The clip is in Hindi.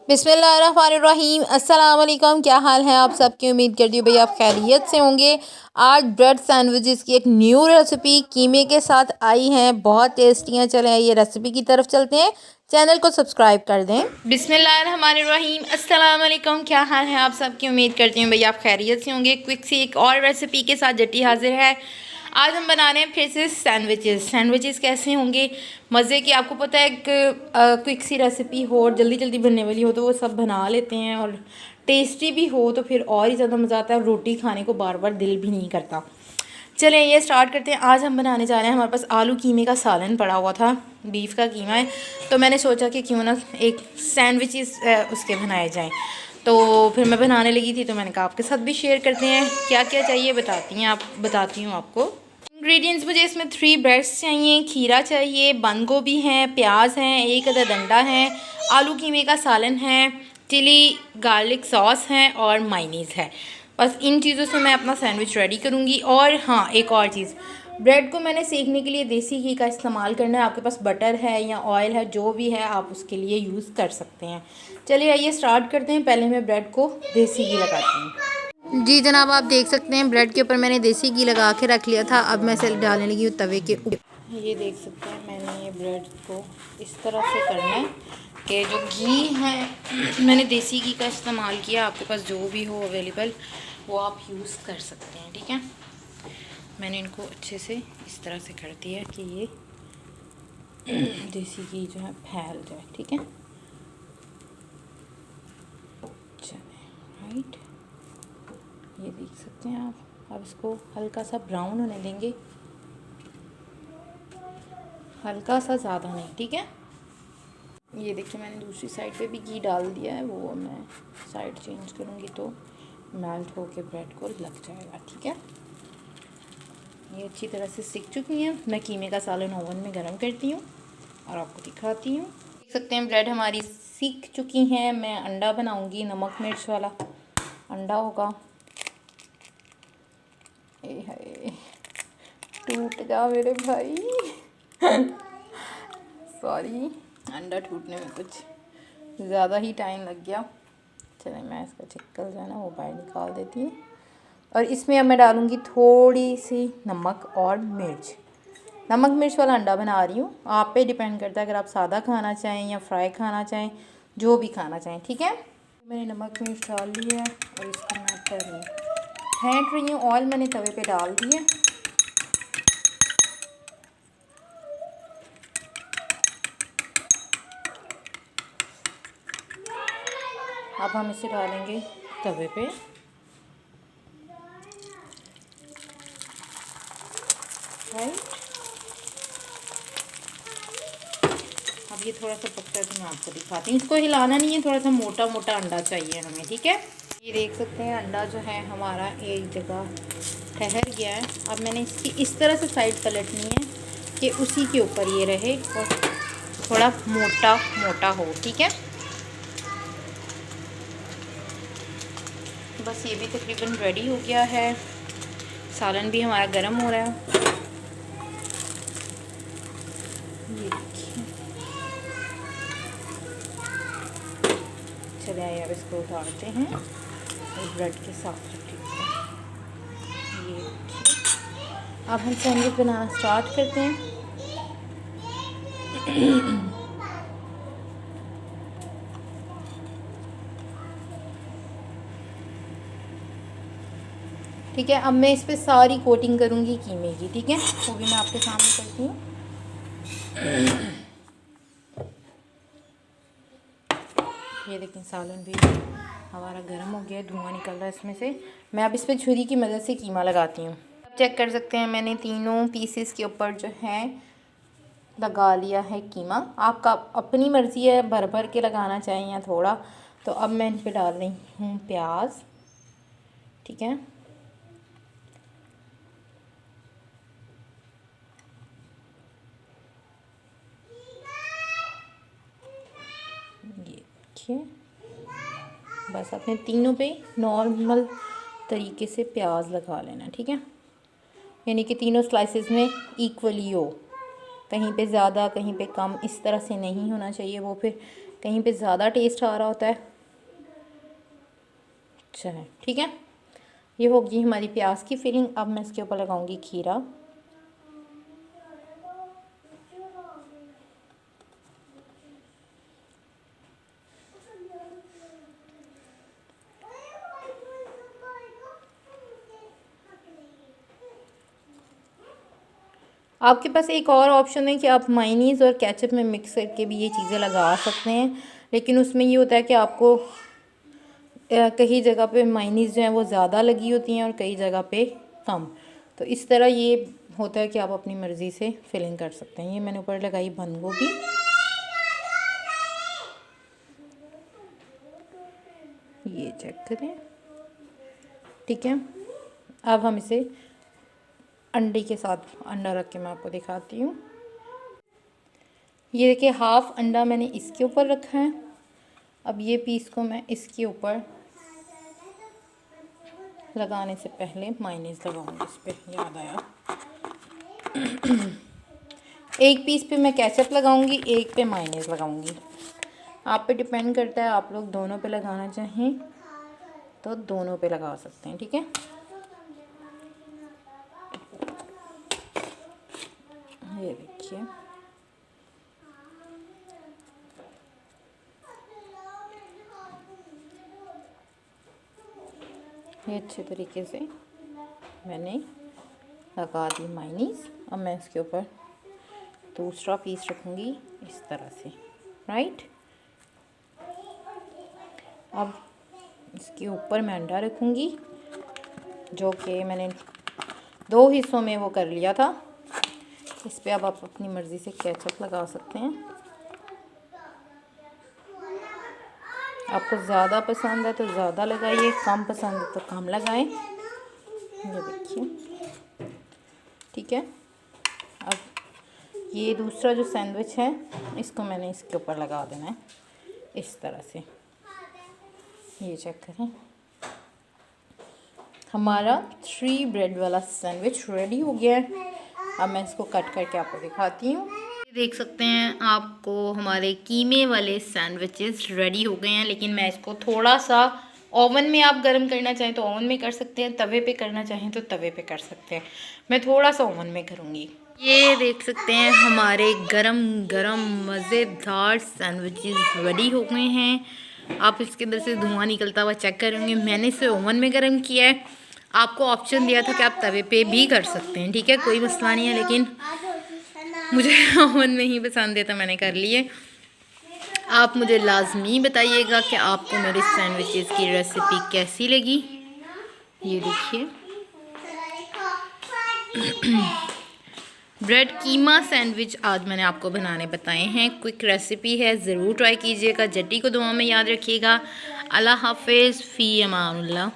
बिस्मिल्लाहिर्रहमानिर्रहीम। अस्सलाम वालेकुम। क्या हाल है आप सबकी? उम्मीद करती हूँ भाई आप खैरियत से होंगे। आज ब्रेड सैंडविचेस की एक न्यू रेसिपी कीमे के साथ आई हैं, बहुत टेस्टी हैं। चलें ये रेसिपी की तरफ चलते हैं, चैनल को सब्सक्राइब कर दें। बिस्मिल्लाहिर्रहमानिर्रहीम। अस्सलाम वालेकुम। क्या हाल है आप सबकी? उम्मीद करती हूँ भाई आप खैरियत से होंगे। क्विक सी एक और रेसिपी के साथ जटी हाजिर है। आज हम बना रहे हैं फिर से सैंडविचेस कैसे होंगे मज़े की। आपको पता है एक क्विक सी रेसिपी हो और जल्दी जल्दी बनने वाली हो तो वो सब बना लेते हैं, और टेस्टी भी हो तो फिर और ही ज़्यादा मज़ा आता है और रोटी खाने को बार बार दिल भी नहीं करता। चलें ये स्टार्ट करते हैं। आज हम बनाने जा रहे हैं, हमारे पास आलू कीमे का सालन पड़ा हुआ था, बीफ का कीमा है, तो मैंने सोचा कि क्यों ना एक सैंडविचेस उसके बनाए जाएँ। तो फिर मैं बनाने लगी थी तो मैंने कहा आपके साथ भी शेयर करते हैं। क्या क्या चाहिए बताती हूँ आपको। इंग्रेडिएंट्स मुझे इसमें 3 ब्रेड्स चाहिए, खीरा चाहिए, बंद गोभी है, प्याज है, एक अदद अंडा है, आलू कीमे का सालन है, चिली गार्लिक सॉस है और मायनीज़ है। बस इन चीज़ों से मैं अपना सैंडविच रेडी करूँगी। और हाँ, एक और चीज़, ब्रेड को मैंने सेकने के लिए देसी घी का इस्तेमाल करना है। आपके पास बटर है या ऑयल है, जो भी है आप उसके लिए यूज़ कर सकते हैं। चलिए आइए स्टार्ट करते हैं। पहले मैं ब्रेड को देसी घी लगाती हूँ। जी जनाब, आप देख सकते हैं ब्रेड के ऊपर मैंने देसी घी लगा के रख लिया था। अब मैं इसे डालने लगी हूँ तवे के ऊपर। ये देख सकते हैं मैंने ये ब्रेड को इस तरह से करना है कि जो घी है मैंने देसी घी का इस्तेमाल किया। आपके पास जो भी हो अवेलेबल वो आप यूज़ कर सकते हैं, ठीक है। मैंने इनको अच्छे से इस तरह से कर दिया कि ये देसी घी जो है फैल जाए, ठीक है। चलें, राइट, ये देख सकते हैं आप। अब इसको हल्का सा ब्राउन होने देंगे, हल्का सा, ज़्यादा नहीं, ठीक है। ये देखिए मैंने दूसरी साइड पे भी घी डाल दिया है, वो मैं साइड चेंज करूँगी तो मेल्ट होके ब्रेड को लग जाएगा, ठीक है। ये अच्छी तरह से सिक चुकी हैं। मैं कीमे का सालन ओवन में गर्म करती हूँ और आपको दिखाती हूँ। देख सकते हैं ब्रेड हमारी सीख चुकी हैं। मैं अंडा बनाऊँगी, नमक मिर्च वाला अंडा होगा। हाय, टूट जा मेरे भाई सॉरी, अंडा टूटने में कुछ ज़्यादा ही टाइम लग गया। चलिए मैं इसका छिक्कल जो है ना वो बाहर निकाल देती हूँ। और इसमें अब मैं डालूँगी थोड़ी सी नमक और मिर्च। नमक मिर्च वाला अंडा बना रही हूँ, आप पे डिपेंड करता है अगर आप सादा खाना चाहें या फ्राई खाना चाहें, जो भी खाना चाहें, ठीक है। मैंने नमक मिर्च डाल लिया है और इसको मैं फेंट रही हूँ। ऑयल मैंने तवे पे डाल दिए। अब हम इसे डालेंगे तवे पे। राइट, अब ये थोड़ा सा पकता है तो मैं आपको दिखाती हूँ। इसको हिलाना नहीं है, थोड़ा सा मोटा मोटा अंडा चाहिए हमें, ठीक है। ये देख सकते हैं अंडा जो है हमारा एक जगह ठहर गया है। अब मैंने इसकी इस तरह से साइड पलटनी है कि उसी के ऊपर ये रहे और थोड़ा मोटा मोटा हो, ठीक है। बस ये भी तकरीबन रेडी हो गया है। सालन भी हमारा गर्म हो रहा है। ये देखिए, चलिए आइए अब इसको उतारते हैं और ब्रेड के साथ रखते हैं। ये देखिए, अब हम सैंडविच बनाना स्टार्ट करते हैं। ठीक है, अब मैं इस पे सारी कोटिंग करूँगी कीमे की, ठीक है। वो भी मैं आपके सामने करती हूँ। ये देखिए सालन भी हमारा गर्म हो गया है, धुआं निकल रहा है इसमें से। मैं अब इस पे छुरी की मदद से कीमा लगाती हूँ। चेक कर सकते हैं मैंने तीनों पीसेस के ऊपर जो है लगा लिया है कीमा। आपका अपनी मर्ज़ी है, भर भर के लगाना चाहिए या थोड़ा। तो अब मैं इन पर डाल रही हूँ प्याज, ठीक है। ये देखिए, बस अपने तीनों पे नॉर्मल तरीके से प्याज लगा लेना, ठीक है। यानी कि तीनों स्लाइसेस में इक्वली हो, कहीं पे ज़्यादा कहीं पे कम, इस तरह से नहीं होना चाहिए। वो फिर कहीं पे ज़्यादा टेस्ट आ रहा होता है। चलें ठीक है, ये होगी हमारी प्याज की फिलिंग। अब मैं इसके ऊपर लगाऊंगी खीरा। आपके पास एक और ऑप्शन है कि आप मायनीज़ और केचप में मिक्स करके भी ये चीज़ें लगा सकते हैं, लेकिन उसमें ये होता है कि आपको कई जगह पे मायनीज़ जो है वो ज़्यादा लगी होती हैं और कई जगह पे कम। तो इस तरह ये होता है कि आप अपनी मर्ज़ी से फिलिंग कर सकते हैं। ये मैंने ऊपर लगाई बंद गोभी। ये चेक करें, ठीक है। अब हम इसे अंडे के साथ, अंडा रख के मैं आपको दिखाती हूँ। ये देखिए हाफ़ अंडा मैंने इसके ऊपर रखा है। अब ये पीस को मैं इसके ऊपर लगाने से पहले मायनीज़ लगाऊंगी। इस पर याद आया, एक पीस पे मैं केचप लगाऊंगी, एक पे मायनीज़ लगाऊंगी। आप पे डिपेंड करता है, आप लोग दोनों पे लगाना चाहें तो दोनों पे लगा सकते हैं, ठीक है। ये देखिए, ये अच्छे तरीके से मैंने लगा दी मायनीज़। अब मैं इसके ऊपर दूसरा पीस रखूँगी इस तरह से, राइट। अब इसके ऊपर मैं अंडा रखूँगी, जो कि मैंने 2 हिस्सों में वो कर लिया था। इस पे अब आप अपनी मर्ज़ी से केचप लगा सकते हैं। आपको ज़्यादा पसंद है तो ज़्यादा लगाइए, कम पसंद है तो कम लगाएं। ये देखिए, ठीक है। अब ये दूसरा जो सैंडविच है इसको मैंने इसके ऊपर लगा देना है इस तरह से। ये चेक करें, हमारा 3 ब्रेड वाला सैंडविच रेडी हो गया है। अब मैं इसको कट करके आपको दिखाती हूँ। देख सकते हैं आपको हमारे कीमे वाले सैंडविचेस रेडी हो गए हैं, लेकिन मैं इसको थोड़ा सा ओवन में, आप गर्म करना चाहें तो ओवन में कर सकते हैं, तवे पे करना चाहें तो तवे पे कर सकते हैं। मैं थोड़ा सा ओवन में करूँगी। ये देख सकते हैं हमारे गरम गरम मज़ेदार सैंडविचेस रेडी हो गए हैं। आप इसके अंदर से धुआं निकलता हुआ चेक करेंगे। मैंने इसे ओवन में गर्म किया है। आपको ऑप्शन दिया था कि आप तवे पे भी कर सकते हैं, ठीक है, कोई मसला नहीं है, लेकिन मुझे ओवन में ही पसंद है तो मैंने कर लिए। आप मुझे लाजमी बताइएगा कि आपको मेरे सैंडविचेस की रेसिपी कैसी लगी। ये देखिए, ब्रेड कीमा सैंडविच आज मैंने आपको बनाने बताए हैं। क्विक रेसिपी है, ज़रूर ट्राई कीजिएगा। जट्टी को दुआ में याद रखिएगा। अल्लाह हाफिज़, फ़ी अमानुल्लाह।